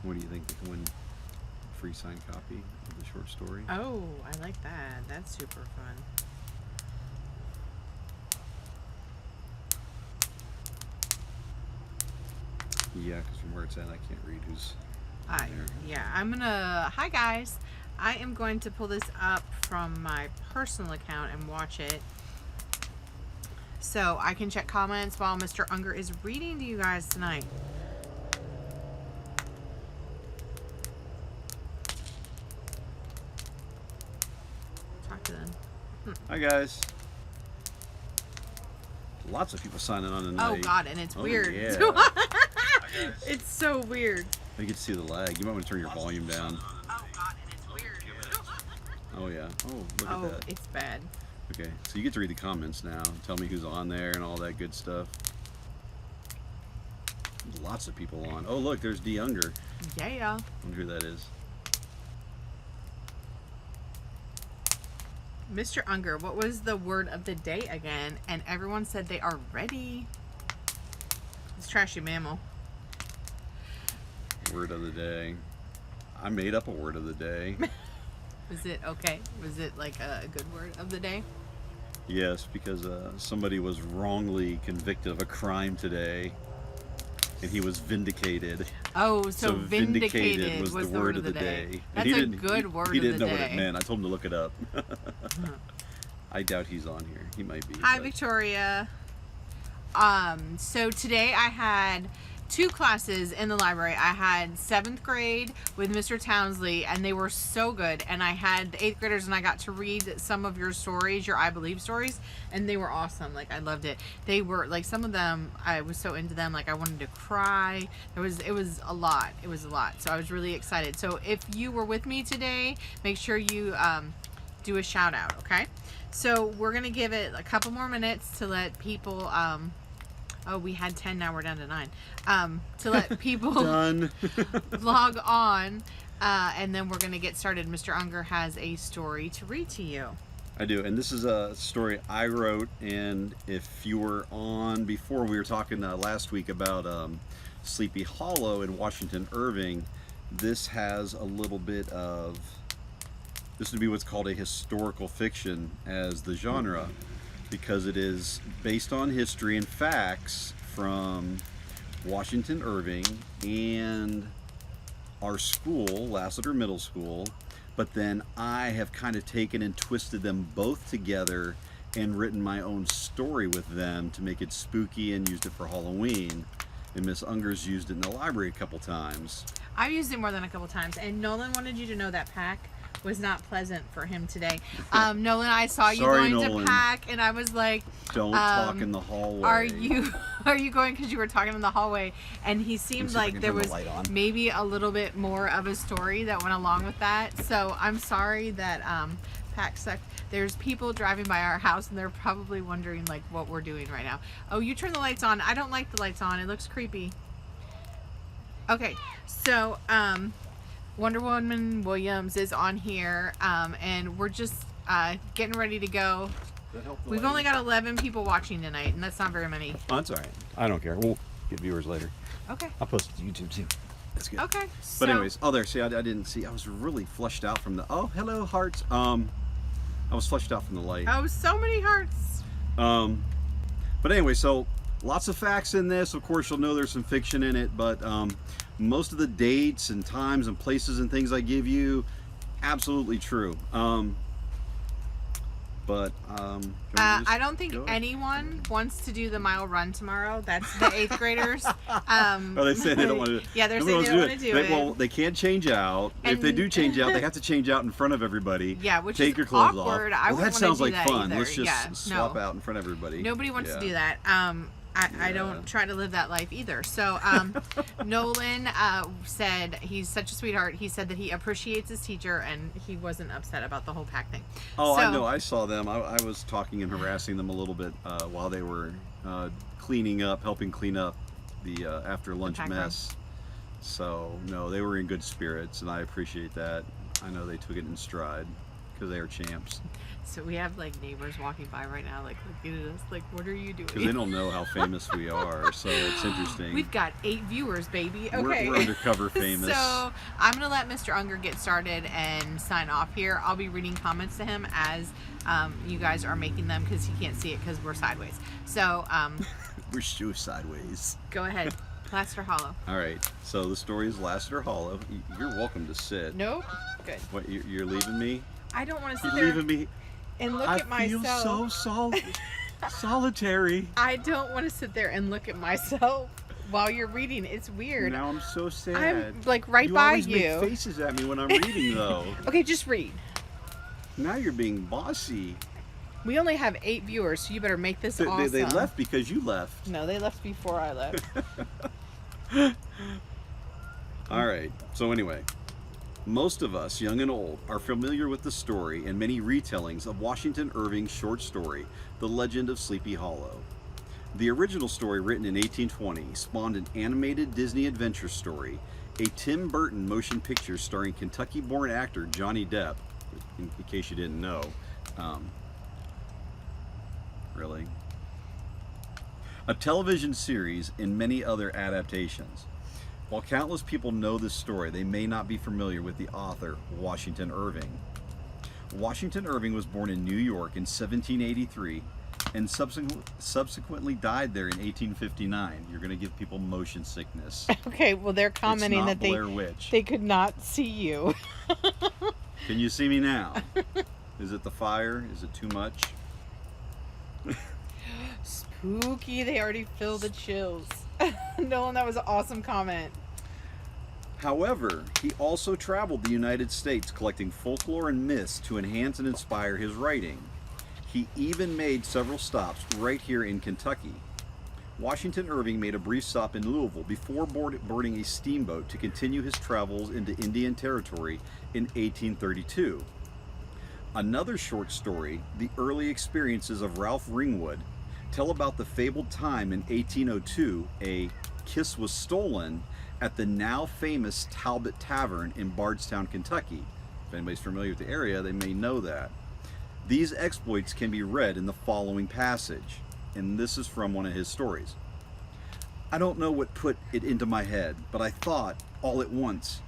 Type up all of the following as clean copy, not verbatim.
What do you think? They can win a free signed copy of the short story. Oh, I like that. That's super fun. Yeah, because from where it's at, I can't read who's there. Yeah, I'm gonna. Hi guys. I am going to pull this up from my personal account and watch it, so I can check comments while Mr. Unger is reading to you guys tonight. Talk to them. Hi guys. Lots of people signing on tonight. Oh God, and it's weird. Yeah. It's so weird. You can see the lag. You might want to turn your volume down. Oh God, and it's weird. Oh yeah. Oh, look Oh, at that. it's bad. Okay, so you get to read the comments now. Tell me who's on there and all that good stuff. Lots of people on. Oh look, there's D. Unger. Yeah. Wonder who that is. Mr. Unger, what was the word of the day again? And everyone said they are ready. It's trashy mammal. Word of the day. I made up a word of the day. Was it okay? Was it like a good word of the day? Yes, because somebody was wrongly convicted of a crime today, and he was vindicated. Oh, so vindicated was the word of the day. That's a good word of the day. He didn't know what it meant. I told him to look it up. I doubt he's on here. He might be. Hi, Victoria. So today I had 2 classes in the library. I had 7th grade with Mr. Townsley, and they were so good. And I had the 8th graders, and I got to read some of your stories, your I Believe stories, and they were awesome. Like, I loved it. They were, like, some of them, I was so into them, like, I wanted to cry. It was a lot. It was a lot. So I was really excited. So if you were with me today, make sure you do a shout out, okay? So we're going to give it a couple more minutes to let people... oh, we had 10, now we're down to 9. To let people log on, and then we're going to get started. Mr. Unger has a story to read to you. I do, and this is a story I wrote, and if you were on before, we were talking last week about Sleepy Hollow in Washington Irving. This has a little bit of, this would be what's called a historical fiction as the genre, because it is based on history and facts from Washington Irving and our school, Lassiter Middle School, but then I have kind of taken and twisted them both together and written my own story with them to make it spooky and used it for Halloween. And Miss Unger's used it in the library a couple times. I've used it more than a couple times, and Nolan wanted you to know that pack was not pleasant for him today. Nolan, I saw you going Nolan. to pack, and I was like, Don't talk in the hallway. Are you going because you were talking in the hallway? And he seemed like there was maybe a little bit more of a story that went along with that. So I'm sorry that pack sucked. There's people driving by our house, and they're probably wondering like what we're doing right now. Oh, you turn the lights on. I don't like the lights on. It looks creepy. Okay, so Wonder Woman Williams is on here, and we're just getting ready to go. We've only got 11 people watching tonight, and that's not very many. Oh, that's all right. I don't care. We'll get viewers later. Okay. I'll post it to YouTube too. That's good. Okay. But anyways, oh there, see, I didn't see. I was really flushed out from the. Oh, hello, hearts. I was flushed out from the light. Oh, so many hearts. But anyway, so lots of facts in this. Of course, you'll know there's some fiction in it, but most of the dates and times and places and things I give you, absolutely true. I don't think anyone wants to do the mile run tomorrow. That's the 8th graders. Oh, they say they don't want to do it. Yeah, they're saying they don't want to do it. Well, they can't change out. And if they do change out, they have to change out in front of everybody. Yeah, which take is your clothes awkward. off. I Well, that wouldn't sounds want like to do that fun. either. Let's just swap out in front of everybody. Nobody wants to do that. I don't try to live that life either. So Nolan said he's such a sweetheart. He said that he appreciates his teacher, and he wasn't upset about the whole pack thing. Oh, so, I know. I saw them. I was talking and harassing them a little bit while they were cleaning up, helping clean up the after lunch mess. Room. So no, they were in good spirits, and I appreciate that. I know they took it in stride because they are champs. So we have like neighbors walking by right now, like looking at us, like, what are you doing? Because they don't know how famous we are, so it's interesting. We've got 8 viewers, baby. Okay. We're undercover famous. So I'm gonna let Mr. Unger get started and sign off here. I'll be reading comments to him as you guys are making them, because he can't see it because we're sideways. So we're shoe sideways. Go ahead. Lassiter Hollow. All right. So the story is Lassiter Hollow. You're welcome to sit. Nope. Good. What? You're leaving me? I don't want to sit You're there leaving me. and look I at myself. feel so solitary. I don't want to sit there and look at myself while you're reading. It's weird. Now I'm so sad. I'm like right you by always you. Make faces at me when I'm reading, though. Okay, just read. Now you're being bossy. We only have 8 viewers, so you better make this awesome. They left because you left. No, they left before I left. All right. So anyway, most of us, young and old, are familiar with the story and many retellings of Washington Irving's short story, The Legend of Sleepy Hollow. The original story, written in 1820, spawned an animated Disney adventure story, a Tim Burton motion picture starring Kentucky-born actor Johnny Depp, in case you didn't know. Really? A television series, and many other adaptations. While countless people know this story, they may not be familiar with the author, Washington Irving. Washington Irving was born in New York in 1783 and subsequently died there in 1859. You're going to give people motion sickness. Okay, well, they're commenting that they could not see you. Can you see me now? Is it the fire? Is it too much? Spooky. They already feel the chills. Nolan, that was an awesome comment. However, he also traveled the United States collecting folklore and myths to enhance and inspire his writing. He even made several stops right here in Kentucky. Washington Irving made a brief stop in Louisville before boarding a steamboat to continue his travels into Indian Territory in 1832. Another short story, The Early Experiences of Ralph Ringwood, tell about the fabled time in 1802 a kiss was stolen at the now famous Talbot Tavern in Bardstown, Kentucky. If anybody's familiar with the area, they may know that. These exploits can be read in the following passage, and this is from one of his stories. I don't know what put it into my head, but I thought, all at once,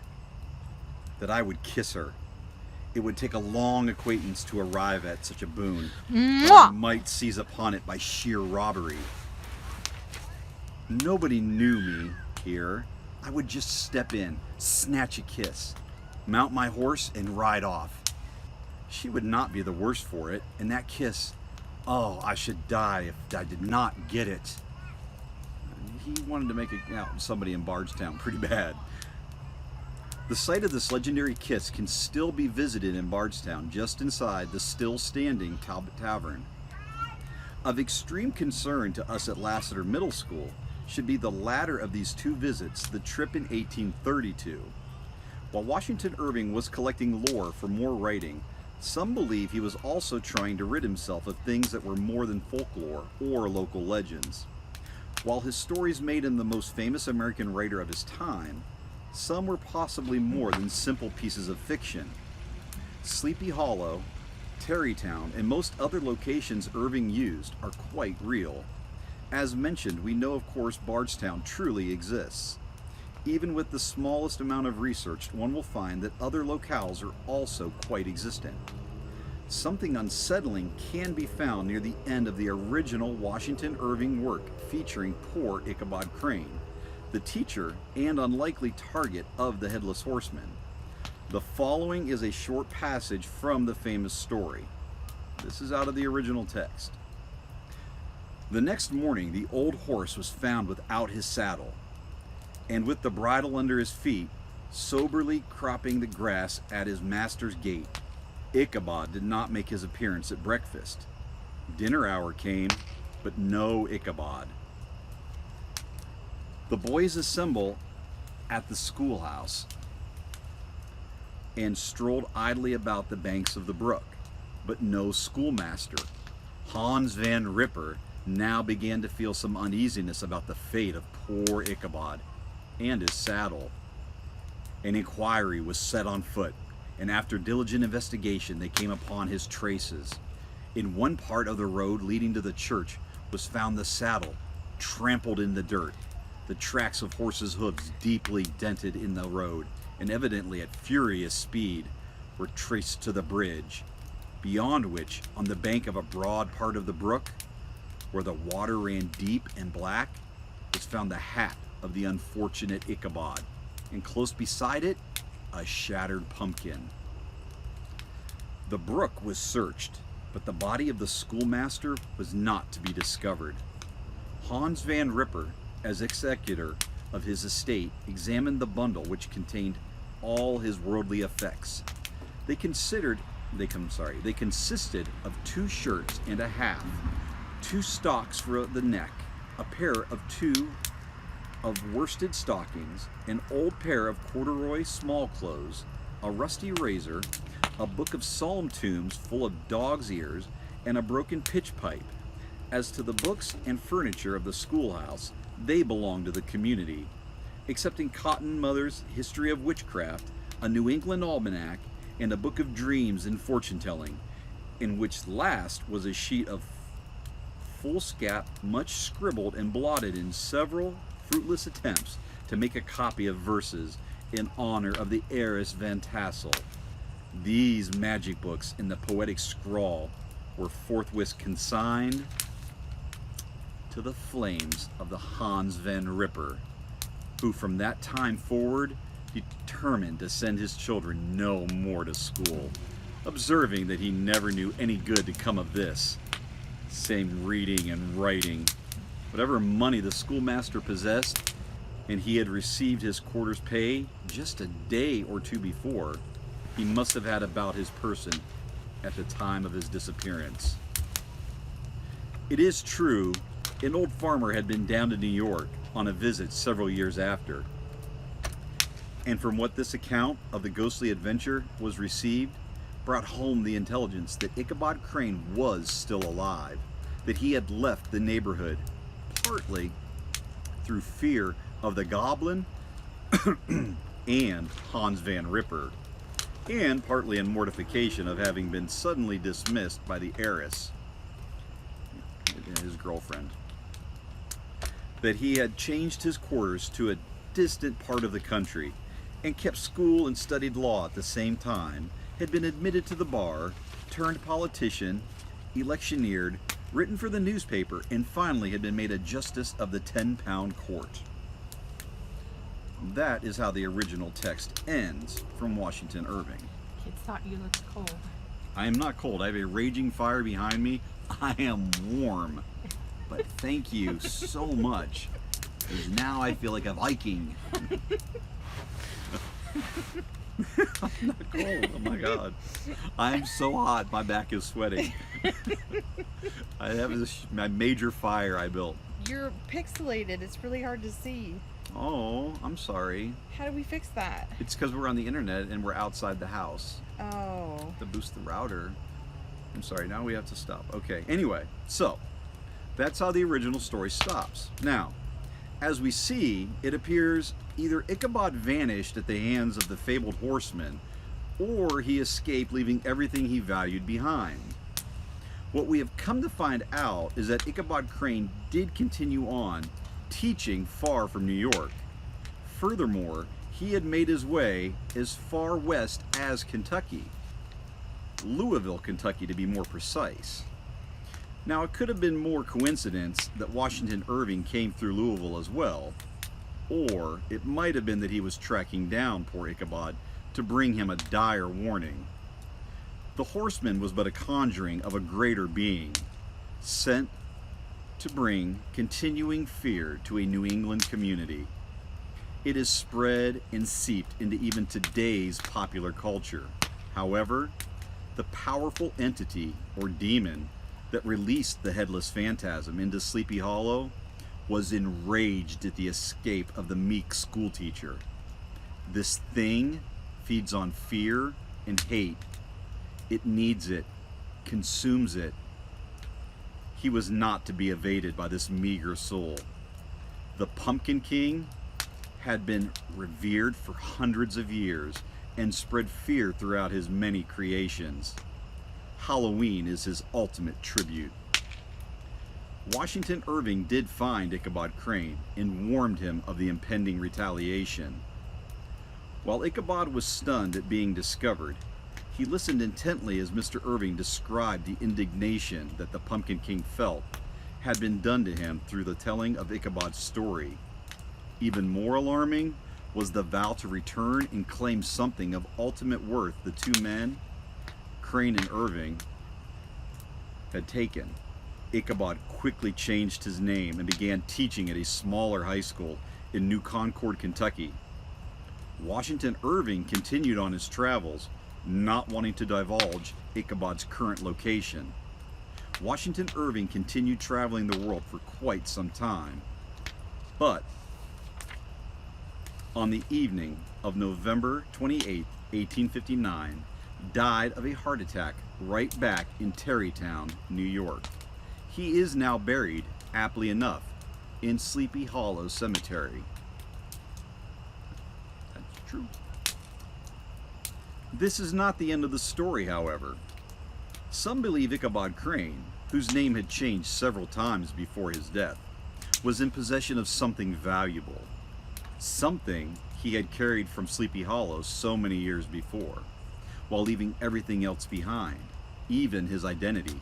that I would kiss her. It would take a long acquaintance to arrive at such a boon, but I might seize upon it by sheer robbery. Nobody knew me here. I would just step in, snatch a kiss, mount my horse, and ride off. She would not be the worse for it, and that kiss, oh, I should die if I did not get it. He wanted to make it out somebody in Bardstown pretty bad. The site of this legendary kiss can still be visited in Bardstown, just inside the still-standing Talbot Tavern. Of extreme concern to us at Lassiter Middle School should be the latter of these 2 visits, the trip in 1832. While Washington Irving was collecting lore for more writing, some believe he was also trying to rid himself of things that were more than folklore or local legends. While his stories made him the most famous American writer of his time, some were possibly more than simple pieces of fiction. Sleepy Hollow, Tarrytown, and most other locations Irving used are quite real. As mentioned, we know of course Bardstown truly exists. Even with the smallest amount of research, one will find that other locales are also quite existent. Something unsettling can be found near the end of the original Washington Irving work featuring poor Ichabod Crane, the teacher and unlikely target of the Headless Horseman. The following is a short passage from the famous story. This is out of the original text. The next morning, the old horse was found without his saddle, and with the bridle under his feet, soberly cropping the grass at his master's gate. Ichabod did not make his appearance at breakfast. Dinner hour came, but no Ichabod. The boys assemble at the schoolhouse and strolled idly about the banks of the brook, but no schoolmaster. Hans Van Ripper now began to feel some uneasiness about the fate of poor Ichabod and his saddle. An inquiry was set on foot, and after diligent investigation, they came upon his traces. In one part of the road leading to the church was found the saddle, trampled in the dirt, the tracks of horses' hooves deeply dented in the road, and evidently at furious speed, were traced to the bridge, beyond which, on the bank of a broad part of the brook, where the water ran deep and black, was found the hat of the unfortunate Ichabod, and close beside it, a shattered pumpkin. The brook was searched, but the body of the schoolmaster was not to be discovered. Hans van Ripper, as executor of his estate, examined the bundle which contained all his worldly effects. They consisted of 2 shirts and a half, 2 stocks for the neck, a pair of worsted stockings, an old pair of corduroy small clothes, a rusty razor, a book of psalm tunes full of dog's ears, and a broken pitch pipe. As to the books and furniture of the schoolhouse, they belonged to the community, excepting Cotton Mather's History of Witchcraft, a New England almanac, and a book of dreams and fortune-telling, in which last was a sheet of foolscap much scribbled and blotted in several fruitless attempts to make a copy of verses in honor of the heiress Van Tassel. These magic books in the poetic scrawl were forthwith consigned to the flames of the Hans van Ripper, who from that time forward determined to send his children no more to school, observing that he never knew any good to come of this, save reading and writing. Whatever money the schoolmaster possessed, and he had received his quarter's pay just a day or 2 before, he must have had about his person at the time of his disappearance. It is true, an old farmer had been down to New York on a visit several years after, and from what this account of the ghostly adventure was received, brought home the intelligence that Ichabod Crane was still alive, that he had left the neighborhood, partly through fear of the goblin and Hans van Ripper, and partly in mortification of having been suddenly dismissed by the heiress, his girlfriend, that he had changed his quarters to a distant part of the country, and kept school and studied law at the same time, had been admitted to the bar, turned politician, electioneered, written for the newspaper, and finally had been made a justice of the 10-pound court. That is how the original text ends from Washington Irving. Kids thought you looked cold. I am not cold. I have a raging fire behind me. I am warm. But thank you so much, because now I feel like a Viking. I'm not cold. Oh my God. I'm so hot. My back is sweating. I have my major fire I built. You're pixelated. It's really hard to see. Oh, I'm sorry. How do we fix that? It's because we're on the internet and we're outside the house. Oh. To boost the router. I'm sorry. Now we have to stop. Okay. Anyway, so that's how the original story stops. Now, as we see, it appears either Ichabod vanished at the hands of the fabled horseman, or he escaped, leaving everything he valued behind. What we have come to find out is that Ichabod Crane did continue on teaching far from New York. Furthermore, he had made his way as far west as Kentucky, Louisville, Kentucky to be more precise. Now, it could have been more coincidence that Washington Irving came through Louisville as well, or it might have been that he was tracking down poor Ichabod to bring him a dire warning. The horseman was but a conjuring of a greater being, sent to bring continuing fear to a New England community. It is spread and seeped into even today's popular culture. However, the powerful entity or demon that released the headless phantasm into Sleepy Hollow was enraged at the escape of the meek schoolteacher. This thing feeds on fear and hate. It needs it, consumes it. He was not to be evaded by this meager soul. The Pumpkin King had been revered for hundreds of years, and spread fear throughout his many creations. Halloween is his ultimate tribute. Washington Irving did find Ichabod Crane and warned him of the impending retaliation. While Ichabod was stunned at being discovered, he listened intently as Mr. Irving described the indignation that the Pumpkin King felt had been done to him through the telling of Ichabod's story. Even more alarming was the vow to return and claim something of ultimate worth the two men, Crane and Irving, had taken. Ichabod quickly changed his name and began teaching at a smaller high school in New Concord, Kentucky. Washington Irving continued on his travels, not wanting to divulge Ichabod's current location. Washington Irving continued traveling the world for quite some time. But on the evening of November 28, 1859, died of a heart attack right back in Tarrytown, New York. He is now buried, aptly enough, in Sleepy Hollow Cemetery. That's true. This is not the end of the story, however. Some believe Ichabod Crane, whose name had changed several times before his death, was in possession of something valuable. Something he had carried from Sleepy Hollow so many years before, while leaving everything else behind, even his identity.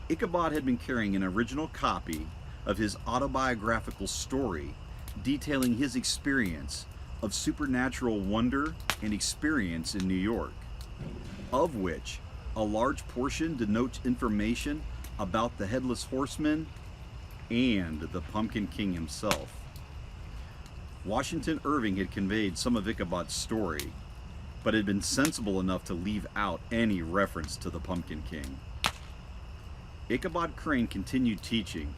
Ichabod had been carrying an original copy of his autobiographical story detailing his experience of supernatural wonder and experience in New York, of which a large portion denotes information about the Headless Horseman and the Pumpkin King himself. Washington Irving had conveyed some of Ichabod's story, but had been sensible enough to leave out any reference to the Pumpkin King. Ichabod Crane continued teaching,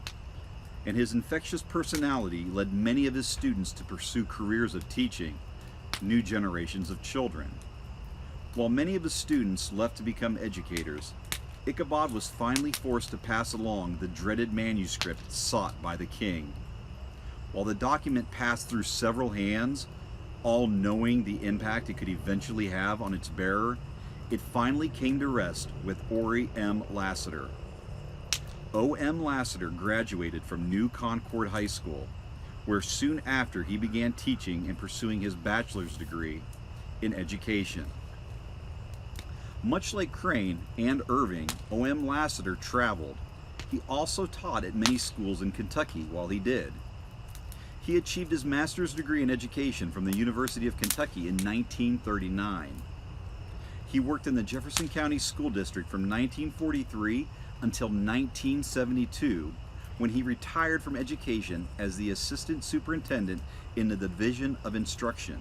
and his infectious personality led many of his students to pursue careers of teaching new generations of children. While many of his students left to become educators, Ichabod was finally forced to pass along the dreaded manuscript sought by the king. While the document passed through several hands, all knowing the impact it could eventually have on its bearer, it finally came to rest with Ori M. Lassiter. O.M. Lassiter graduated from New Concord High School, where soon after he began teaching and pursuing his bachelor's degree in education. Much like Crane and Irving, O.M. Lassiter traveled. He also taught at many schools in Kentucky while he did. He achieved his master's degree in education from the University of Kentucky in 1939. He worked in the Jefferson County School District from 1943 until 1972, when he retired from education as the assistant superintendent in the Division of Instruction.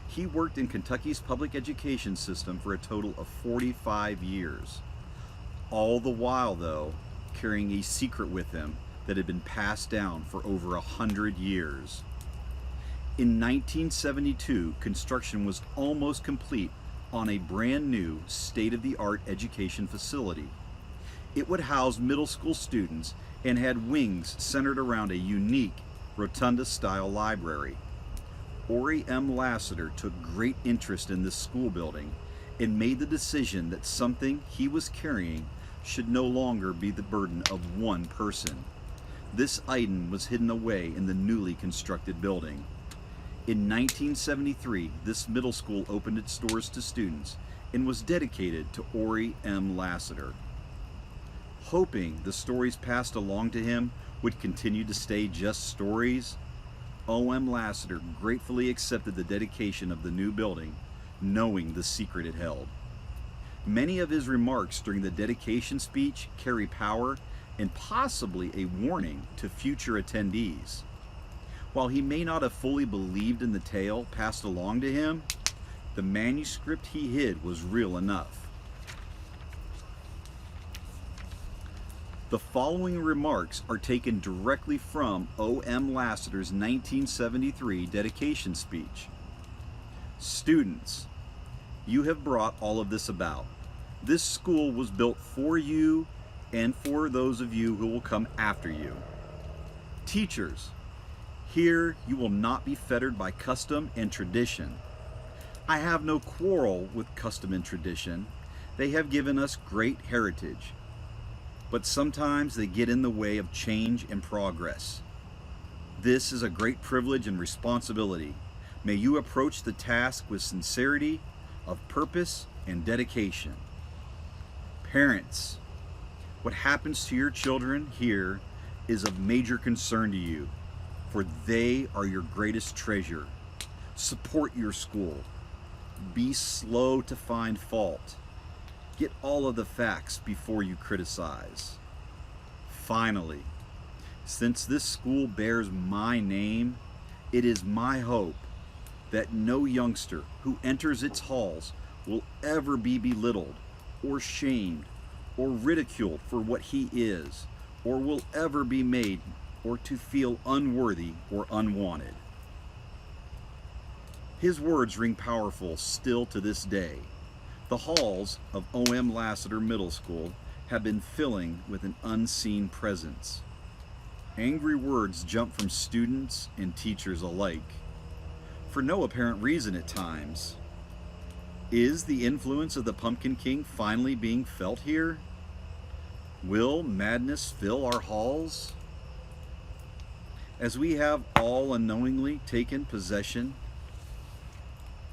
He worked in Kentucky's public education system for a total of 45 years. All the while, though, carrying a secret with him that had been passed down for over 100 years. In 1972, construction was almost complete on a brand new state-of-the-art education facility. It would house middle school students and had wings centered around a unique rotunda-style library. Ori M. Lassiter took great interest in this school building and made the decision that something he was carrying should no longer be the burden of one person. This item was hidden away in the newly constructed building. In 1973, this middle school opened its doors to students and was dedicated to Ori M. Lassiter. Hoping the stories passed along to him would continue to stay just stories, O.M. Lassiter gratefully accepted the dedication of the new building, knowing the secret it held. Many of his remarks during the dedication speech carry power and possibly a warning to future attendees. While he may not have fully believed in the tale passed along to him, the manuscript he hid was real enough. The following remarks are taken directly from O.M. Lassiter's 1973 dedication speech. Students, you have brought all of this about. This school was built for you and for those of you who will come after you. Teachers, here you will not be fettered by custom and tradition. I have no quarrel with custom and tradition. They have given us great heritage. But sometimes they get in the way of change and progress. This is a great privilege and responsibility. May you approach the task with sincerity of purpose and dedication. Parents, what happens to your children here is of major concern to you, for they are your greatest treasure. Support your school. Be slow to find fault. Get all of the facts before you criticize. Finally, since this school bears my name, it is my hope that no youngster who enters its halls will ever be belittled or shamed or ridiculed for what he is, or will ever be made or to feel unworthy or unwanted. His words ring powerful still to this day. The halls of O.M. Lassiter Middle School have been filling with an unseen presence. Angry words jump from students and teachers alike, for no apparent reason at times. Is the influence of the Pumpkin King finally being felt here? Will madness fill our halls? As we have all unknowingly taken possession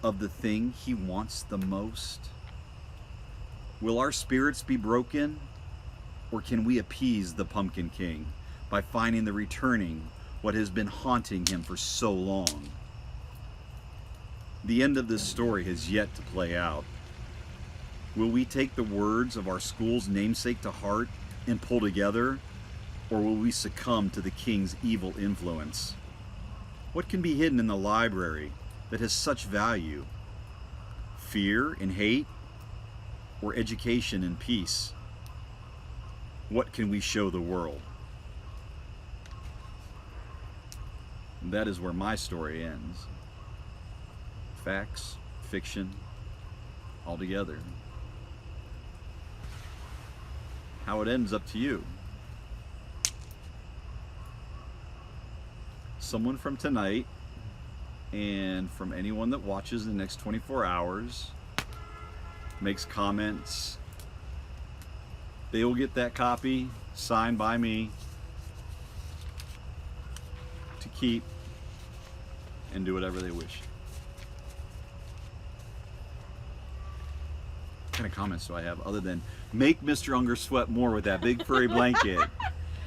of the thing he wants the most? Will our spirits be broken, or can we appease the Pumpkin King by finding the returning what has been haunting him for so long? The end of this story has yet to play out. Will we take the words of our school's namesake to heart and pull together, or will we succumb to the king's evil influence? What can be hidden in the library that has such value? Fear and hate, or education and peace? What can we show the world? And that is where my story ends. Facts, fiction, all together. How it ends up to you. Someone from tonight and from anyone that watches in the next 24 hours makes comments, they will get that copy signed by me to keep and do whatever they wish. What kind of comments do I have other than make Mr. Unger sweat more with that big furry blanket?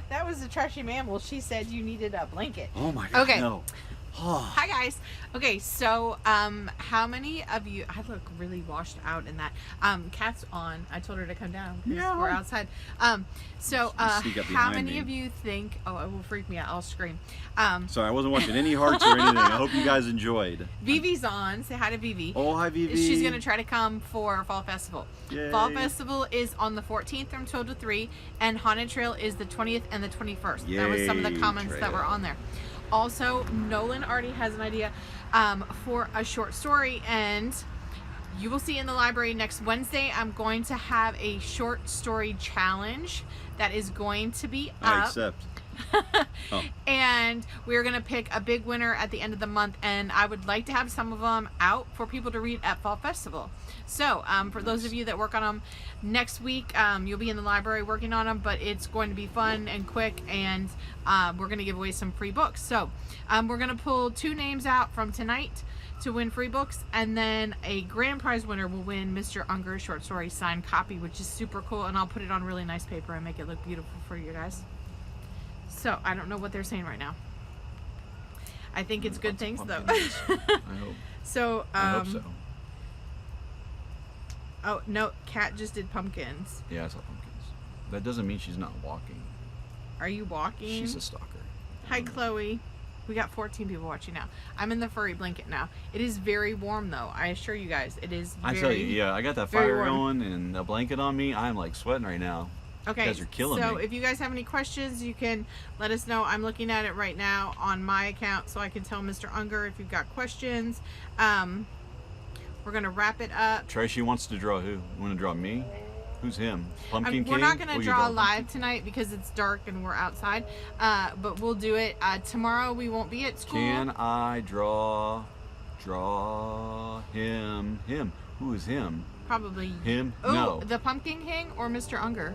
That was a trashy mammal. She said you needed a blanket. Oh my god. Okay. No. Hi guys. Okay, so how many of you? I look really washed out in that. Kat's on. I told her to come down because Yeah. we're outside. So Sneak up how behind many me. of you think? Oh, it will freak me out. I'll scream. Sorry, I wasn't watching any hearts or anything. I hope you guys enjoyed. Vivi's on. Say hi to Vivi. Oh, hi, Vivi. She's gonna try to come for Fall Festival. Yay. Fall Festival is on the 14th from 12 to 3, and Haunted Trail is the 20th and the 21st. That was some of the Yay, comments that were Trail. on there. Also, Nolan already has an idea for a short story, and you will see in the library next Wednesday. I'm going to have a short story challenge that is going to be I up. accept. Oh. And we're gonna pick a big winner at the end of the month, and I would like to have some of them out for people to read at Fall Festival. So for those of you that work on them next week, you'll be in the library working on them, but it's going to be fun and quick, and we're gonna give away some free books. So we're gonna pull 2 names out from tonight to win free books, and then a grand prize winner will win Mr. Unger's short story signed copy, which is super cool, and I'll put it on really nice paper and make it look beautiful for you guys. So I don't know what they're saying right now. I think it's good things though. I hope. So I hope so. Oh no, Kat just did pumpkins. Yeah, I saw pumpkins. That doesn't mean she's not walking. Are you walking? She's a stalker. Hi Chloe. We got 14 people watching now. I'm in the furry blanket now. It is very warm though. I assure you guys, it is very, I tell you, yeah, I got that very fire warm. going and a blanket on me. I'm like sweating right now. Okay, You guys are killing so me. if you guys have any questions, you can let us know. I'm looking at it right now on my account, so I can tell Mr. Unger if you've got questions. We're gonna wrap it up. Tracy wants to draw who? You want to draw me? Who's him? Pumpkin King? We're not gonna Will you draw Pumpkin live tonight because it's dark and we're outside. But we'll do it tomorrow. We won't be at school. Can I draw Draw him. Him. Who is him? Probably Him? Oh, No. the Pumpkin King or Mr. Unger.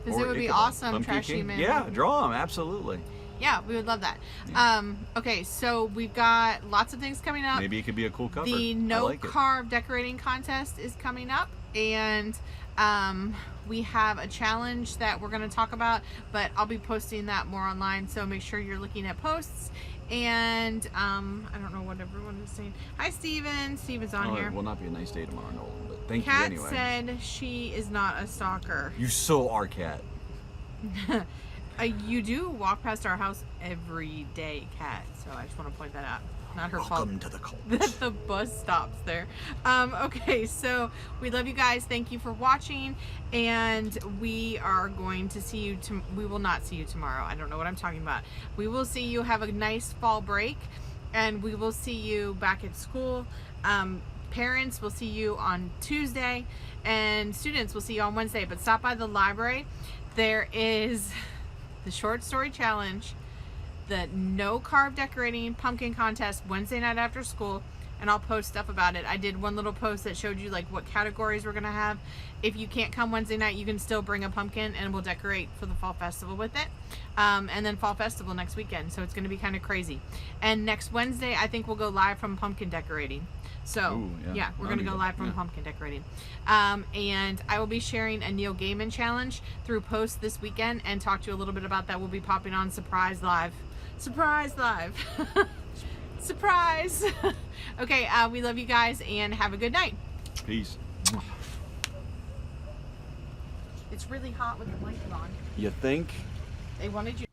Because Or it would be Ichabod. awesome, Pumpkin Trashy King? Man. Yeah, draw him. Absolutely. Yeah, we would love that. Yeah. Okay, so we've got lots of things coming up. Maybe it could be a cool cover. The I no like it. carb decorating contest is coming up, and we have a challenge that we're going to talk about, but I'll be posting that more online, so make sure you're looking at posts. And I don't know what everyone is saying. Hi, Steven. Steven's on Oh, here. it will not be a nice day tomorrow, Nolan, but thank you Kat anyway. said she is not a stalker. You so are, Kat. You do walk past our house every day, Kat, so I just want to point that out. Not her fault. Welcome to the cult. That the bus stops there. Okay, so we love you guys. Thank you for watching, and we are going to see you. We will not see you tomorrow. I don't know what I'm talking about. We will see you. Have a nice fall break, and we will see you back at school. Parents will see you on Tuesday, and students will see you on Wednesday. But stop by the library. There is the short story challenge, the no carb decorating pumpkin contest Wednesday night after school, and I'll post stuff about it. I did one little post that showed you like what categories we're gonna have. If you can't come Wednesday night, you can still bring a pumpkin and we'll decorate for the fall festival with it. And then fall festival next weekend, so it's gonna be kind of crazy. And next Wednesday I think we'll go live from pumpkin decorating. So Ooh, yeah. we're gonna go live from pumpkin decorating. And I will be sharing a Neil Gaiman challenge through posts this weekend and talk to you a little bit about that. We'll be popping on Surprise Live. Surprise Live. Surprise. Okay, we love you guys and have a good night. Peace. It's really hot with the blanket on. You think? They wanted you